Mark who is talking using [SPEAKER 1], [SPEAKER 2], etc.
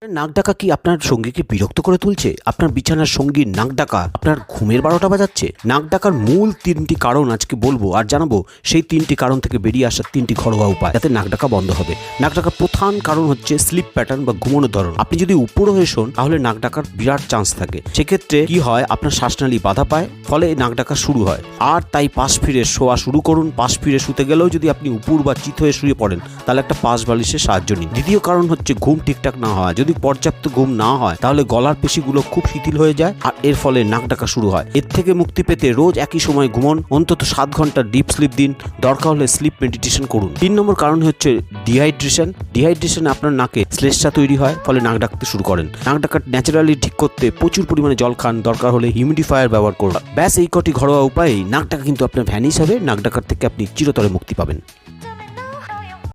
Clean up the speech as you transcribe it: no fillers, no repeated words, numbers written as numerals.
[SPEAKER 1] নাক ডাকা কি আপনার সঙ্গীকে বিরক্ত করে তুলছে? আপনার বিছানার সঙ্গীর নাক ডাকা আপনার ঘুমের 12টা বাজাচ্ছে? নাক ডাকার মূল 3টি কারণ আজকে বলবো আর জানাবো সেই 3টি কারণ থেকে বেরিয়ে আসার 3টি ঘরোয়া উপায় যাতে নাক ডাকা বন্ধ হবে। নাক ডাকার প্রধান কারণ হচ্ছে স্লিপ প্যাটার্ন বা ঘুমানোর ধরন। আপনি যদি উপরে হয়ে শোন তাহলে নাক ডাকার বিরাট চান্স থাকে। সেক্ষেত্রে কি হয়, আপনার শ্বাসনালী বাধা পায়, ফলে নাক ডাকা শুরু হয়। আর তাই পাশ ফিরে শোয়া শুরু করুন। পাশ ফিরে শুতে গেলেও যদি আপনি উপর বা চিত হয়ে শুয়ে পড়েন তাহলে একটা পাশ বালিশের সাহায্য নিন। দ্বিতীয় কারণ হচ্ছে ঘুম ঠিকঠাক না হওয়া। যদি পর্যাপ্ত ঘুম না হয় তাহলে গলার পেশিগুলো খুব শিথিল হয়ে যায় আর এর ফলে নাক ডাকা শুরু হয়। এর থেকে মুক্তি পেতে রোজ একই সময় ঘুমন, অন্তত 7 ঘন্টা ডিপ স্লিপ দিন, দরকার হলে স্লিপ মেডিটেশন করুন। 3 নম্বর কারণ হচ্ছে ডিহাইড্রেশনে আপনার নাকে শ্লেষ্মা তৈরি হয়, ফলে নাক ডাকতে শুরু করেন। নাক ডাকা ন্যাচারালি ঠিক করতে প্রচুর পরিমাণে জল খান, দরকার হলে হিউমিডিফায়ার ব্যবহার করুন। ব্যাস এই কটি ঘরোয়া উপায়েই নাক ডাকা কিন্তু আপনার ভ্যানিশ হবে। নাক ডাকার থেকে আপনি চিরতরে মুক্তি পাবেন।